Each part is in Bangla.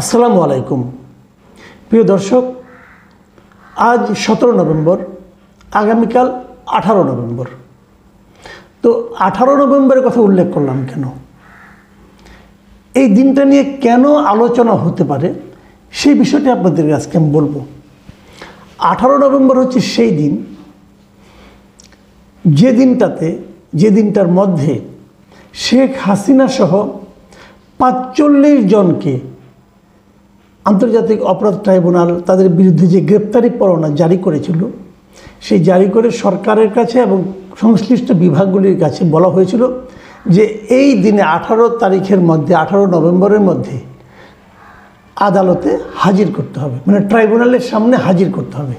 আসসালামু আলাইকুম প্রিয় দর্শক, আজ 17 নভেম্বর, আগামীকাল 18 নভেম্বর। তো 18 নভেম্বরের কথা উল্লেখ করলাম কেন, এই দিনটা নিয়ে কেন আলোচনা হতে পারে সেই বিষয়টি আপনাদের আজকে আমি বলবো। 18 নভেম্বর হচ্ছে সেই দিন, যে দিনটার মধ্যে শেখ হাসিনা সহ 45 জনকে আন্তর্জাতিক অপরাধ ট্রাইব্যুনাল তাদের বিরুদ্ধে যে গ্রেপ্তারি পরোয়ানা জারি করেছিল, সেই জারি করে সরকারের কাছে এবং সংশ্লিষ্ট বিভাগগুলির কাছে বলা হয়েছিল যে এই দিনে 18 তারিখের মধ্যে, 18 নভেম্বরের মধ্যে আদালতে হাজির করতে হবে, মানে ট্রাইব্যুনালের সামনে হাজির করতে হবে।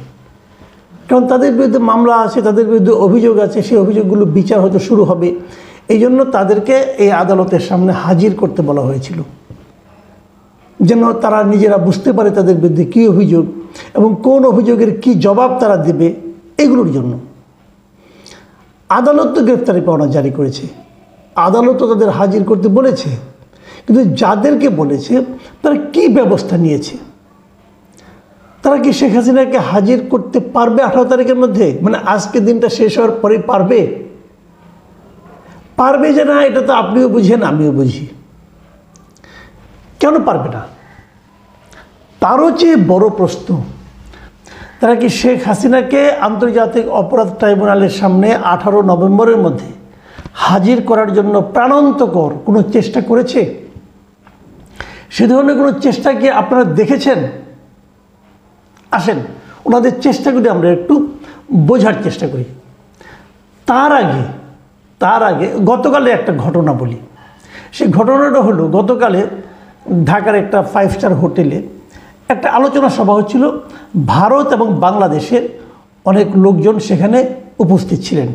কারণ তাদের বিরুদ্ধে মামলা আছে, তাদের বিরুদ্ধে অভিযোগ আছে, সেই অভিযোগগুলো বিচার হয়তো শুরু হবে। এই জন্য তাদেরকে এই আদালতের সামনে হাজির করতে বলা হয়েছিল, যেন তারা নিজেরা বুঝতে পারে তাদের বিরুদ্ধে কী অভিযোগ এবং কোন অভিযোগের কি জবাব তারা দেবে। এগুলোর জন্য আদালত তো গ্রেফতারি পরোয়ানা জারি করেছে, আদালতও তাদের হাজির করতে বলেছে, কিন্তু যাদেরকে বলেছে তারা কি ব্যবস্থা নিয়েছে? তারা কি শেখ হাসিনাকে হাজির করতে পারবে 18 তারিখের মধ্যে? মানে আজকে দিনটা শেষ হওয়ার পরেই পারবে যে না, এটা তো আপনিও বুঝেন, আমিও বুঝি। কেন পারবে না? তারও চেয়ে বড় প্রশ্ন, তারা কি শেখ হাসিনাকে আন্তর্জাতিক অপরাধ ট্রাইব্যুনালের সামনে 18 নভেম্বরের মধ্যে হাজির করার জন্য প্রাণান্তকর কোনো চেষ্টা করেছে? সে ধরনের কোনো চেষ্টা কি আপনারা দেখেছেন? আসেন ওনাদের চেষ্টাগুলি আমরা একটু বোঝার চেষ্টা করি। তার আগে গতকালে একটা ঘটনা বলি। সেই ঘটনাটা হলো, গতকালে ঢাকার একটা 5 স্টার হোটেলে একটা আলোচনা সভা হচ্ছিল। ভারত এবং বাংলাদেশের অনেক লোকজন সেখানে উপস্থিত ছিলেন।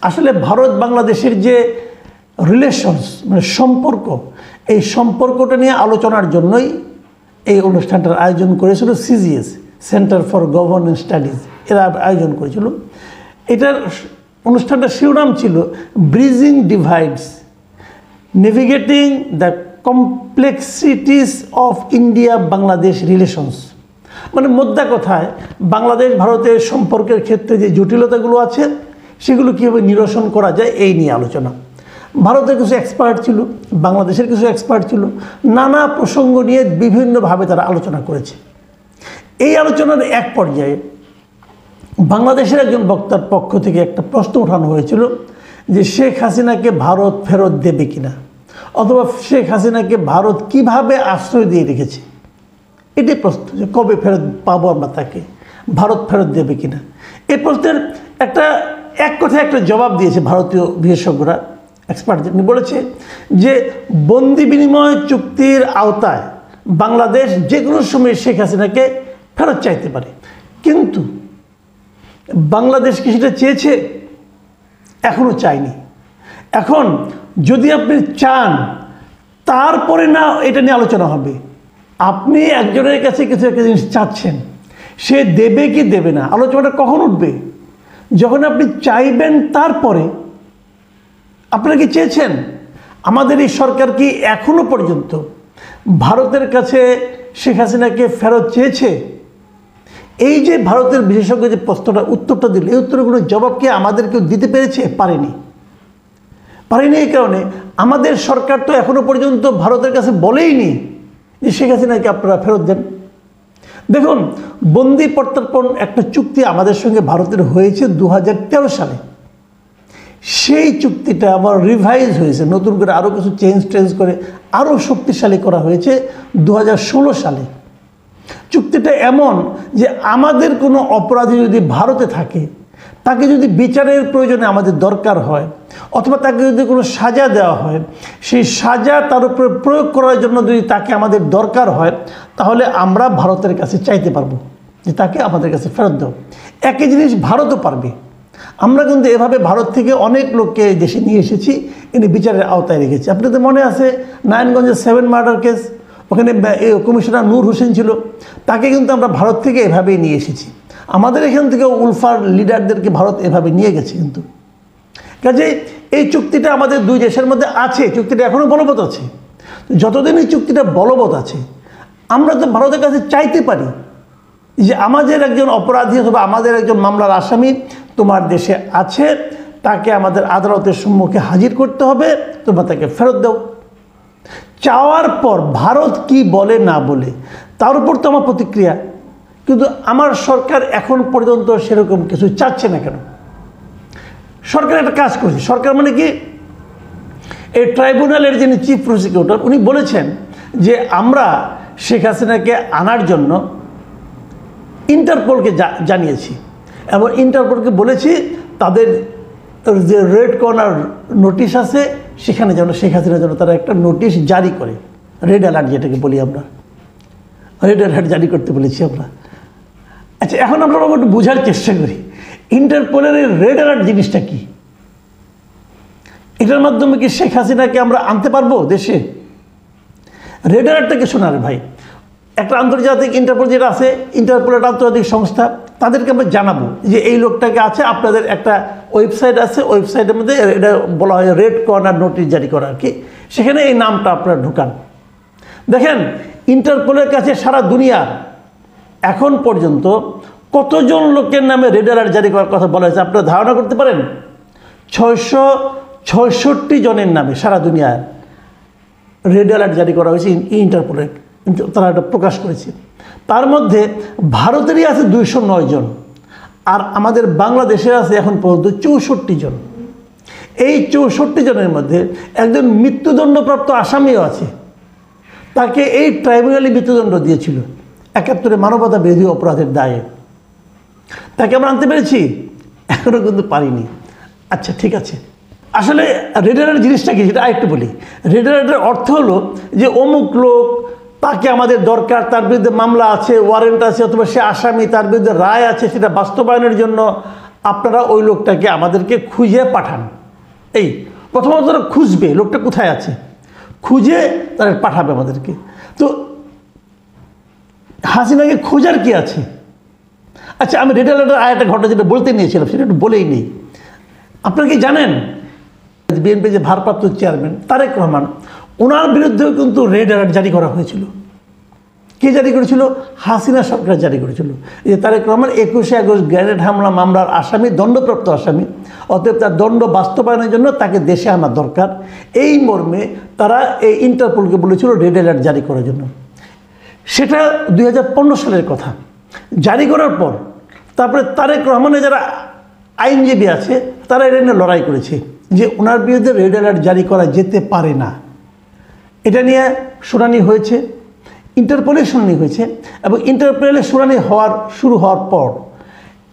আসলে ভারত বাংলাদেশের যে রিলেশনস, মানে সম্পর্ক, এই সম্পর্কটা নিয়ে আলোচনার জন্যই এই অনুষ্ঠানটার আয়োজন করেছিল CGS, centre for governance studies, এরা আয়োজন করেছিল। এটার অনুষ্ঠানটার শিরোনাম ছিল bridging divides, navigating the complexities of India Bangladesh relations. মানে মোদ্দা কথায় বাংলাদেশ ভারতের সম্পর্কের ক্ষেত্রে যে জটিলতাগুলো আছে সেগুলো কীভাবে নিরসন করা যায় এই নিয়ে আলোচনা। ভারতের কিছু এক্সপার্ট ছিল, বাংলাদেশের কিছু এক্সপার্ট ছিল, নানা প্রসঙ্গ নিয়ে বিভিন্নভাবে তারা আলোচনা করেছে। এই আলোচনার এক পর্যায়ে বাংলাদেশের একজন বক্তার পক্ষ থেকে একটা প্রশ্ন ওঠানো হয়েছিল যে শেখ হাসিনাকে ভারত ফেরত দেবে কিনা, অথবা শেখ হাসিনাকে ভারত কিভাবে আশ্রয় দিয়ে রেখেছে। এটি প্রশ্ন, যে কবে ফেরত পাবো আমরা তাকে, ভারত ফেরত দেবে কিনা। এই প্রশ্নের এক কথায় একটা জবাব দিয়েছে ভারতীয় বিশেষজ্ঞরা, এক্সপার্ট বলেছে যে বন্দি বিনিময় চুক্তির আওতায় বাংলাদেশ যে কোনো সময় শেখ হাসিনাকে ফেরত চাইতে পারে। কিন্তু বাংলাদেশ কি সেটা চেয়েছে? এখনও চায়নি। এখন যদি আপনি চান, তারপরে না এটা নিয়ে আলোচনা হবে। আপনি একজনের কাছে কিছু একটা জিনিস চাচ্ছেন, সে দেবে কি দেবে না, আলোচনাটা কখন উঠবে? যখন আপনি চাইবেন। তারপরে আপনারা কি চেয়েছেন? আমাদের এই সরকার কি এখনো পর্যন্ত ভারতের কাছে শেখ হাসিনাকে ফেরত চেয়েছে? এই যে ভারতের বিশেষজ্ঞ যে প্রশ্নটা উত্তরটা দিল, এই উত্তরগুলো জবাব কি আমাদের কেউ দিতে পেরেছে? পারেনি। এই কারণে আমাদের সরকার তো এখনো পর্যন্ত ভারতের কাছে বলেইনি যে শেখ হাসিনাকে আপনারা ফেরত দেন। দেখুন, বন্দি প্রত্যর্পণ একটা চুক্তি আমাদের সঙ্গে ভারতের হয়েছে 2013 সালে। সেই চুক্তিটা আবার রিভাইজ হয়েছে, নতুন করে আরও কিছু চেঞ্জ করে আরও শক্তিশালী করা হয়েছে 2016 সালে। চুক্তিটা এমন যে আমাদের কোনো অপরাধী যদি ভারতে থাকে, তাকে যদি বিচারের প্রয়োজনে আমাদের দরকার হয়, অথবা তাকে যদি কোনো সাজা দেওয়া হয়, সেই সাজা তার উপরে প্রয়োগ করার জন্য যদি তাকে আমাদের দরকার হয়, তাহলে আমরা ভারতের কাছে চাইতে পারবো যে তাকে আমাদের কাছে ফেরত দাও। একই জিনিস ভারতও পারবে। আমরা কিন্তু এভাবে ভারত থেকে অনেক লোককে দেশে নিয়ে এসেছি, এনে বিচারের আওতায় রেখেছি। আপনাদের মনে আছে নারায়ণগঞ্জের 7 মার্ডার কেস, ওখানে কমিশনার নূর হোসেন ছিল, তাকে কিন্তু আমরা ভারত থেকে এভাবেই নিয়ে এসেছি। আমাদের এখান থেকে উলফার লিডারদেরকে ভারত এভাবে নিয়ে গেছে। কিন্তু কাজেই এই চুক্তিটা আমাদের দুই দেশের মধ্যে আছে, চুক্তিটা এখনও বলবৎ আছে। যতদিন এই চুক্তিটা বলবৎ আছে, আমরা তো ভারতের কাছে চাইতে পারি যে আমাদের একজন অপরাধী অথবা আমাদের একজন মামলার আসামি তোমার দেশে আছে, তাকে আমাদের আদালতের সম্মুখে হাজির করতে হবে, তোমরা তাকে ফেরত দাও। চাওয়ার পর ভারত কি বলে না বলে তার উপর তো আমার প্রতিক্রিয়া। কিন্তু আমার সরকার এখন পর্যন্ত সেরকম কিছু চাচ্ছে না কেন? সরকার একটা কাজ করেছে। সরকার মানে কি, এই ট্রাইব্যুনালের যিনি চিফ প্রসিকিউটর উনি বলেছেন যে আমরা শেখ হাসিনাকে আনার জন্য ইন্টারপোলকে জানিয়েছি এবং ইন্টারপোলকে বলেছি তাদের যে রেড কর্নার নোটিশ আছে সেখানে যেন শেখ হাসিনার জন্য তারা একটা নোটিশ জারি করে, রেড অ্যালার্ট যেটাকে বলি আমরা, রেড অ্যালার্ট জারি করতে বলেছি আমরা। আচ্ছা, এখন আমরা একটু বোঝার চেষ্টা করি ইন্টারপোলের রেড অ্যালার্ট জিনিসটা কি। এটার মাধ্যমে কি শেখ হাসিনাকে আমরা আনতে পারবো দেশে? রেড অ্যালার্টটাকে শোনার ভাই, একটা আন্তর্জাতিক ইন্টারপোল যেটা আছে, ইন্টারপোল একটা আন্তর্জাতিক সংস্থা, তাদেরকে আমরা জানাবো যে এই লোকটাকে আছে, আপনাদের একটা ওয়েবসাইট আছে, ওয়েবসাইটের মধ্যে এটা বলা হয় রেড কর্নার নোটিশ জারি করা আর কি, সেখানে এই নামটা আপনারা ঢুকান। দেখেন ইন্টারপোলের কাছে সারা দুনিয়া এখন পর্যন্ত কতজন লোকের নামে রেড অ্যালার্ট জারি করার কথা বলা হয়েছে আপনারা ধারণা করতে পারেন? 666 জনের নামে সারা দুনিয়ায় রেড অ্যালার্ট জারি করা হয়েছে ইন্টারপোলে, তারা এটা প্রকাশ করেছে। তার মধ্যে ভারতেরই আছে 209 জন, আর আমাদের বাংলাদেশের আছে এখন পর্যন্ত 64 জন। এই 64 জনের মধ্যে একজন মৃত্যুদণ্ডপ্রাপ্ত আসামিও আছে, তাকে এই ট্রাইব্যুনালে মৃত্যুদণ্ড দিয়েছিল 71 মানবতা বিরোধী অপরাধের দায়ে। তাকে আমরা আনতে পেরেছি? এখনও কিন্তু পারিনি। আচ্ছা ঠিক আছে, আসলে রেড অ্যালার্ট জিনিসটা কি সেটা আরেকটু বলি। রেড অ্যালার্টের অর্থ হলো যে অমুক লোক, তাকে আমাদের দরকার, তার বিরুদ্ধে মামলা আছে, ওয়ারেন্ট আছে, অথবা সে আসামি, তার বিরুদ্ধে রায় আছে, সেটা বাস্তবায়নের জন্য আপনারা ওই লোকটাকে আমাদেরকে খুঁজে পাঠান। এই প্রথমত তারা খুঁজবে লোকটা কোথায় আছে, খুঁজে তারা পাঠাবে আমাদেরকে। তো হাসিনাকে খোঁজার কি আছে? আচ্ছা, আমি রেড অ্যালার্টের আরেকটা ঘটনা যেটা বলতে নিয়েছিলাম সেটা একটু বলেই নেই। আপনারা কি জানেন বিএনপি যে ভারপ্রাপ্ত চেয়ারম্যান তারেক রহমান, ওনার বিরুদ্ধেও কিন্তু রেড অ্যালার্ট জারি করা হয়েছিল। কে জারি করেছিল? হাসিনা সরকার জারি করেছিল। এই যে তারেক রহমান 21 আগস্ট গ্রেনেড হামলা মামলার আসামি, দণ্ডপ্রাপ্ত আসামি, অতএব তার দণ্ড বাস্তবায়নের জন্য তাকে দেশে আনা দরকার, এই মর্মে তারা এই ইন্টারপোলকে বলেছিল রেড অ্যালার্ট জারি করার জন্য। সেটা 2015 সালের কথা। জারি করার পর তারপরে তারেক রহমানের যারা আইনজীবী আছে তারা এটা নিয়ে লড়াই করেছে যে ওনার বিরুদ্ধে রেড অ্যালার্ট জারি করা যেতে পারে না। এটা নিয়ে শুনানি হয়েছে, ইন্টারপোলে শুনানি হয়েছে, এবং ইন্টারপোলে শুনানি শুরু হওয়ার পর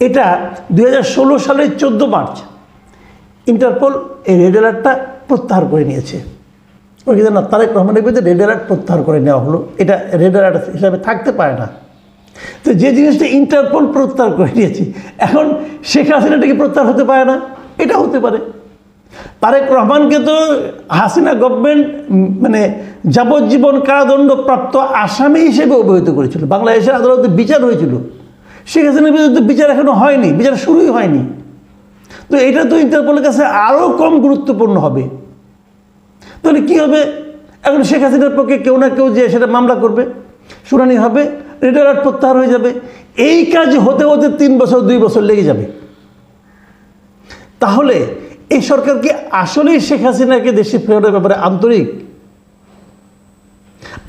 এটা 2016 সালের 14 মার্চ ইন্টারপোল এই রেড অ্যালার্টটা প্রত্যাহার করে নিয়েছে। ওই না, তারেক রহমানের বিরুদ্ধে রেড অ্যালার্ট প্রত্যাহার করে নেওয়া হলো, এটা রেড অ্যালার্ট হিসাবে থাকতে পারে না। তো যে জিনিসটা ইন্টারপোল প্রত্যাহার করে নিয়েছে, এখন শেখ হাসিনাটা কি প্রত্যাহার হতে পারে না? এটা হতে পারে। তারেক রহমানকে তো হাসিনা গভর্নমেন্ট মানে যাবজ্জীবন কারাদণ্ডপ্রাপ্ত আসামি হিসেবে অভিহিত করেছিল, বাংলাদেশের আদালতে বিচার হয়েছিল। শেখ হাসিনার বিরুদ্ধে বিচার এখনো হয়নি, বিচার শুরুই হয়নি। তো এটা তো ইন্টারপোলের কাছে আরও কম গুরুত্বপূর্ণ হবে। তাহলে কী হবে? এখন শেখ হাসিনার পক্ষে কেউ না কেউ যে সেটা মামলা করবে, শুনানি হবে, রেড অ্যালার্ট প্রত্যাহার হয়ে যাবে। এই কাজ হতে হতে 3 বছর 2 বছর লেগে যাবে। তাহলে এই সরকার কি আসলেই শেখ হাসিনাকে দেশে ফেরানোর ব্যাপারে আন্তরিক?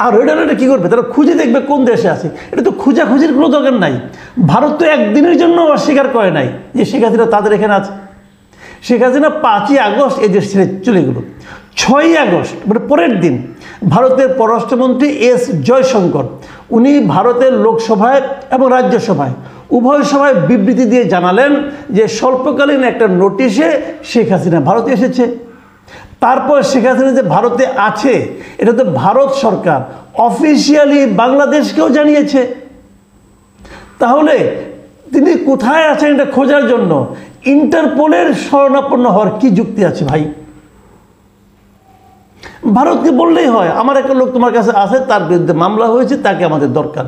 আর রেড অ্যালার্টে কী করবে? তারা খুঁজে দেখবে কোন দেশে আছে। এটা তো খোঁজাখুঁজির কোনো দরকার নাই। ভারত তো একদিনের জন্য অস্বীকার করে নাই যে শেখ হাসিনা তাদের এখানে আছে। শেখ হাসিনা 5ই আগস্ট এই দেশ ছেড়ে চলে গেল। 6ই আগস্ট মানে পরের দিন ভারতের পররাষ্ট্রমন্ত্রী এস জয়শঙ্কর উনি ভারতের লোকসভায় এবং রাজ্যসভায় উভয় সভায় বিবৃতি দিয়ে জানালেন যে স্বল্পকালীন একটা নোটিশে শেখ হাসিনা ভারতে এসেছে। তারপর শেখ হাসিনা যে ভারতে আছে এটা তো ভারত সরকার অফিসিয়ালি বাংলাদেশকেও জানিয়েছে। তাহলে তিনি কোথায় আছেন এটা খোঁজার জন্য ইন্টারপোলের শরণাপন্ন হওয়ার কি যুক্তি আছে ভাই? ভারতকে বললেই হয় আমার একটা লোক তোমার কাছে আছে, তার বিরুদ্ধে মামলা হয়েছে, তাকে আমাদের দরকার,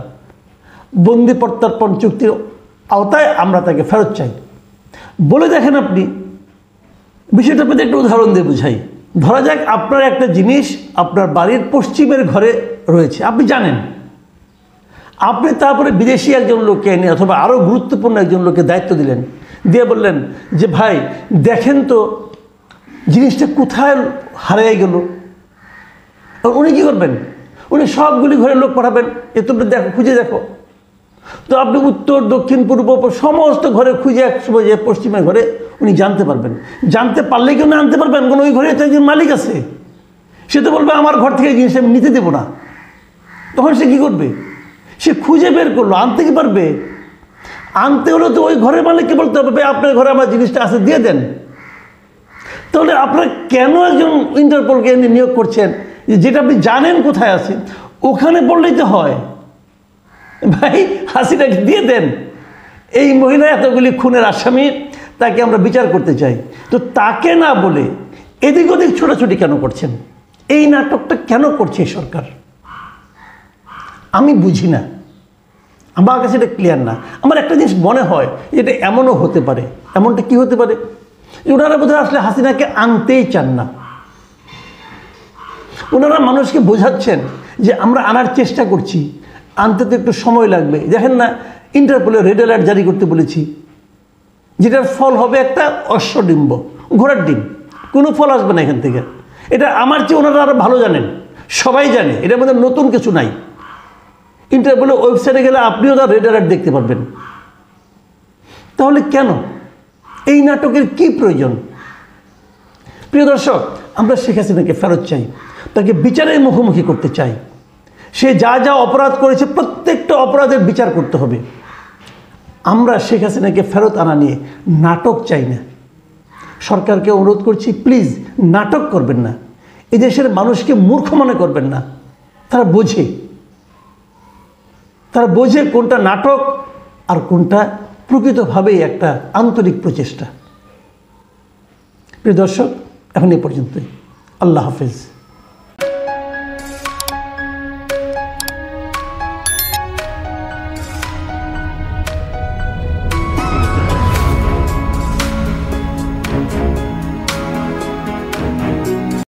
বন্দি প্রত্যর্পণ চুক্তির আওতায় আমরা তাকে ফেরত চাই। বলে দেখেন আপনি। বিষয়টা আপনাদের একটা উদাহরণ দিয়ে বুঝাই। ধরা যাক আপনার একটা জিনিস আপনার বাড়ির পশ্চিমের ঘরে রয়েছে, আপনি জানেন আপনি তারপরে বিদেশি একজন লোককে এনে অথবা আরও গুরুত্বপূর্ণ একজন লোককে দায়িত্ব দিলেন, দিয়ে বললেন যে ভাই দেখেন তো জিনিসটা কোথায় হারিয়ে গেল। উনি কী করবেন? উনি সবগুলি ঘরে লোক পাঠাবেন, এ তোমরা দেখো, খুঁজে দেখো। তো আপনি উত্তর দক্ষিণ পূর্ব সমস্ত ঘরে খুঁজে একসময় যে পশ্চিমের ঘরে উনি জানতে পারবেন। জানতে পারলে কেউ না আনতে পারবেন, কারণ ওই ঘরে তো একজন মালিক আছে। সে তো বলবে আমার ঘর থেকে জিনিস আমি নিতে দেবো না। তখন সে কী করবে? সে খুঁজে বের করলো, আনতে কি পারবে? আনতে হলে তো ওই ঘরের মালিককে বলতে হবে আপনার ঘরে আমার জিনিসটা আছে, দিয়ে দেন। তাহলে আপনারা কেন একজন ইন্টারপোলকে এনে নিয়োগ করছেন যেটা আপনি জানেন কোথায় আছে? ওখানে বললেই তো হয়, ভাই হাসিনাকে দিয়ে দেন, এই মহিলা এতগুলি খুনের আসামি, তাকে আমরা বিচার করতে চাই। তো তাকে না বলে এদিক ওদিক ছোটাছুটি কেন করছেন? এই নাটকটা কেন করছে সরকার? আমি বুঝি না, আমার কাছে এটা ক্লিয়ার না। আমার একটা জিনিস মনে হয় এটা এমনও হতে পারে। এমনটা কি হতে পারে? ওনারা বোধহয় আসলে হাসিনাকে আনতেই চান না। ওনারা মানুষকে বোঝাচ্ছেন যে আমরা আনার চেষ্টা করছি, আনতে তো একটু সময় লাগবে। দেখেন না, ইন্টারপোলের রেড অ্যালার্ট জারি করতে বলেছি, যেটার ফল হবে একটা অশ্বডিম্ব, ঘোড়ার ডিম। কোনো ফল আসবে না এখান থেকে। এটা আমার চেয়ে ওনারা আরও ভালো জানেন, সবাই জানে, এটার মধ্যে নতুন কিছু নাই। ইন্টারপোলের ওয়েবসাইটে গেলে আপনিও তার রেড অ্যালার্ট দেখতে পারবেন। তাহলে কেন এই নাটকের কি প্রয়োজন? প্রিয় দর্শক, আমরা শেখ হাসিনাকে ফেরত চাই, তাকে বিচারের মুখোমুখি করতে চাই। সে যা যা অপরাধ করেছে প্রত্যেকটা অপরাধের বিচার করতে হবে। আমরা শেখ হাসিনাকে ফেরত আনা নিয়ে নাটক চাই না। সরকারকে অনুরোধ করছি, প্লিজ নাটক করবেন না, এদেশের মানুষকে মূর্খ মনে করবেন না। তারা বোঝে কোনটা নাটক আর কোনটা প্রকৃতভাবেই একটা আন্তরিক প্রচেষ্টা। প্রিয় দর্শক, এখন এই পর্যন্তই। আল্লাহ হাফেজ।